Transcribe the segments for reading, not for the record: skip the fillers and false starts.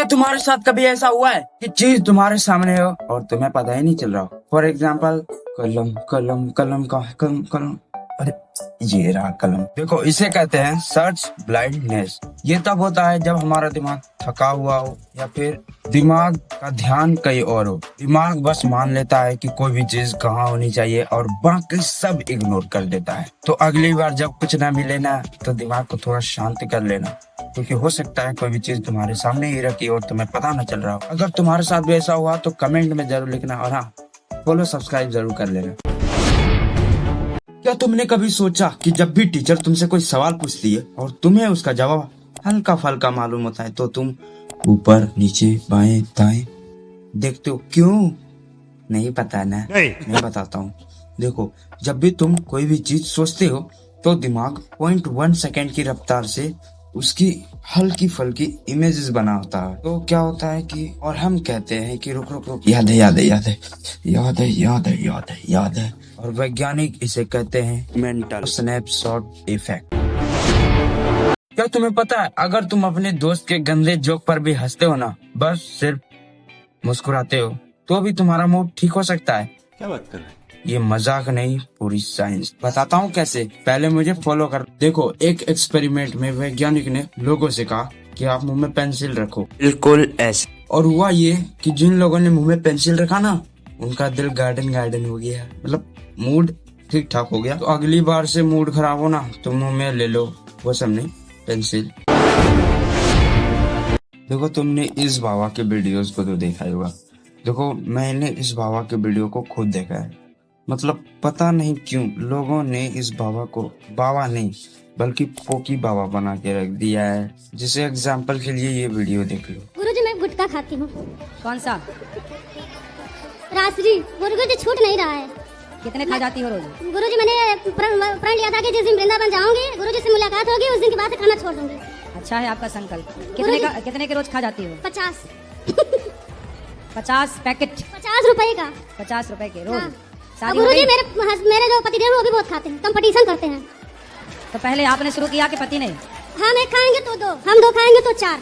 क्या तुम्हारे साथ कभी ऐसा हुआ है कि चीज तुम्हारे सामने हो और तुम्हें पता ही नहीं चल रहा हो? फॉर एग्जाम्पल, कलम कलम कलम का कलम कलम, अरे ये रहा कलम। देखो, इसे कहते हैं सर्च ब्लाइंडनेस। ये तब होता है जब हमारा दिमाग थका हुआ हो या फिर दिमाग का ध्यान कहीं और हो। दिमाग बस मान लेता है कि कोई भी चीज कहाँ होनी चाहिए और बाकी सब इग्नोर कर देता है। तो अगली बार जब कुछ ना मिले ना, तो दिमाग को थोड़ा शांत कर लेना, क्योंकि हो सकता है कोई भी चीज तुम्हारे सामने ही रखी और तुम्हें पता न चल रहा हो। अगर तुम्हारे साथ भी ऐसा हुआ तो कमेंट में जरूर लिखना, और हाँ, फॉलो सब्सक्राइब जरूर कर लेना। क्या तुमने कभी सोचा कि जब भी टीचर तुमसे कोई सवाल पूछती है और तुम्हें उसका जवाब हल्का फल्का मालूम होता है, तो तुम ऊपर नीचे बाएं दाएं देखते हो? क्यों? नहीं पता ना? मैं बताता हूँ। देखो, जब भी तुम कोई भी चीज सोचते हो तो दिमाग 0.1 सेकेंड की रफ्तार से उसकी हल्की फल्की इमेजेस बनाता है। तो क्या होता है कि, और हम कहते हैं कि रुक रुक रुक, याद है याद है याद है याद है याद है याद है याद है, और वैज्ञानिक इसे कहते हैं मेंटल स्नैपशॉट इफेक्ट। क्या तुम्हें पता है, अगर तुम अपने दोस्त के गंदे जोक पर भी हंसते हो ना, बस सिर्फ मुस्कुराते हो, तो भी तुम्हारा मूड ठीक हो सकता है। क्या बात कर रहे हैं? ये मजाक नहीं, पूरी साइंस। बताता हूँ कैसे, पहले मुझे फॉलो कर। देखो, एक एक्सपेरिमेंट में वैज्ञानिक ने लोगों से कहा कि आप मुंह में पेंसिल रखो, बिल्कुल ऐसे। और हुआ ये कि जिन लोगों ने मुंह में पेंसिल रखा ना, उनका दिल गार्डन गार्डन हो गया, मतलब मूड ठीक ठाक हो गया। तो अगली बार से मूड खराब हो ना, तो मुंह में ले लो वो सब नहीं, पेंसिल। देखो, तुमने इस बाबा के वीडियोस को तो देखा ही होगा। देखो, मैंने इस बाबा के वीडियो को खुद देखा है। मतलब पता नहीं क्यों लोगों ने इस बाबा को बाबा नहीं बल्कि पोकी बाबा बना के रख दिया है। जिसे एग्जाम्पल के लिए ये वीडियो देख लो। गुरुजी, मैं गुटखा खाती हूँ। कौन सा? राजरी। गुरुजी, छूट नहीं रहा है। कितने खा जाती हो रोज? गुरुजी, मैंने प्रण लिया था कि जिस दिन वृंदावन जाऊंगी, गुरुजी से मुलाकात होगी, उस दिन के बाद से खाना छोड़ दूंगी। अच्छा है आपका संकल्प। कितने के रोज खा जाती हो? 50 50 पैकेट? 50 रुपए का। 50 रुपए के रोज? हाँ। शादी गुरुजी, हो गई? मेरे जो पतिदेव हैं वो भी बहुत खाते हैं, कंपटीशन करते हैं। तो पहले आपने शुरू किया कि पति ने? हम एक खाएंगे तो 2, हम 2 खाएंगे तो 4।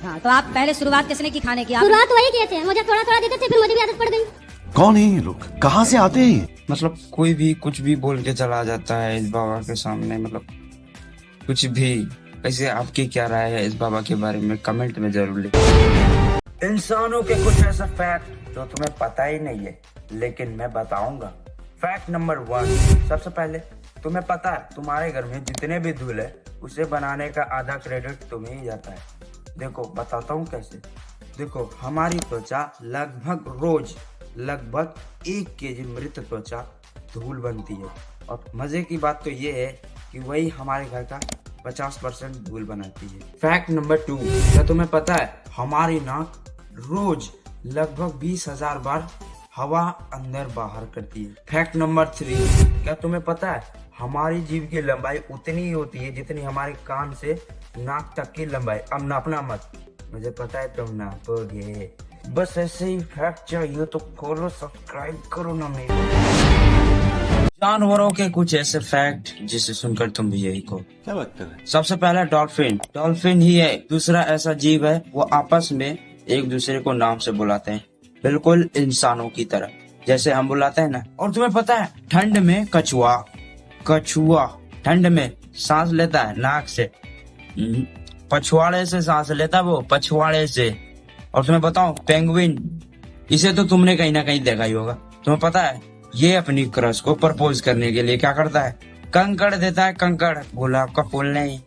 हाँ, तो आप पहले शुरुआत किसने की खाने की? शुरुआत वही किए थे, मुझे थोड़ा थोड़ा देते थे, फिर मुझे भी आदत पड़ गई। कौन है ये लोग? कहाँ से आते हैं? मतलब कोई भी कुछ भी बोल के चला जाता है इस बाबा के सामने, मतलब कुछ भी। वैसे आपकी क्या राय है इस बाबा के बारे में? कमेंट में जरूर लिखें। इंसानों के कुछ ऐसा फैक्ट जो तुम्हें पता ही नहीं है, लेकिन मैं बताऊंगा। फैक्ट नंबर 1, सबसे पहले, तुम्हें पता है तुम्हारे घर में जितने भी धूल है उसे बनाने का आधा क्रेडिट तुम्हें ही जाता है। देखो, बताता हूँ कैसे। देखो, हमारी त्वचा लगभग रोज 1 केजी मृत त्वचा धूल बनती है, और मजे की बात तो ये है कि वही हमारे घर का 50% धूल बनाती है। फैक्ट नंबर 2, क्या तुम्हें पता है हमारी नाक रोज लगभग 20,000 बार हवा अंदर बाहर करती है। फैक्ट नंबर 3, क्या तुम्हें पता है हमारी जीभ की लंबाई उतनी ही होती है जितनी हमारे कान से नाक तक की लंबाई। अब नापना मत, मुझे पता है तुम नापोगे। बस ऐसे ही फैक्ट चाहिए तो फॉलो सब्सक्राइब करो ना मेरे। जानवरों के कुछ ऐसे फैक्ट जिसे सुनकर तुम भी यही कहो। क्या बात कर रहे हैं? सबसे पहला, डॉल्फिन। डॉल्फिन ही है दूसरा ऐसा जीव है, वो आपस में एक दूसरे को नाम से बुलाते हैं, बिल्कुल इंसानों की तरह जैसे हम बुलाते हैं ना। और तुम्हें पता है ठंड में कछुआ ठंड में सांस लेता है नाक से, पछवाड़े से सांस लेता है वो, पछवाड़े से। और तुम्हें बताऊं, पेंगुइन, इसे तो तुमने कहीं ना कहीं देखा ही होगा। तुम्हें पता है ये अपनी क्रश को प्रपोज करने के लिए क्या करता है? कंकड़ देता है, कंकड़, गुलाब का फूल नहीं।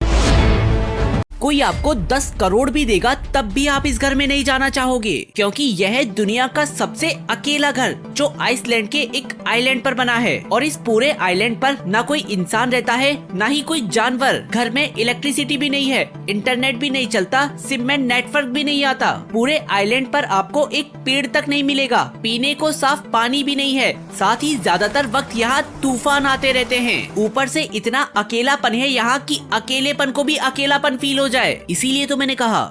कोई आपको 10 करोड़ भी देगा तब भी आप इस घर में नहीं जाना चाहोगे, क्योंकि यह है दुनिया का सबसे अकेला घर जो आइसलैंड के एक आइलैंड पर बना है। और इस पूरे आइलैंड पर ना कोई इंसान रहता है, ना ही कोई जानवर। घर में इलेक्ट्रिसिटी भी नहीं है, इंटरनेट भी नहीं चलता, सिम में नेटवर्क भी नहीं आता। पूरे आइलैंड पर आपको एक पेड़ तक नहीं मिलेगा, पीने को साफ पानी भी नहीं है। साथ ही ज्यादातर वक्त यहाँ तूफान आते रहते हैं। ऊपर से इतना अकेलापन है यहाँ कि अकेलेपन को भी अकेलापन फील हो जाए। इसीलिए तो मैंने कहा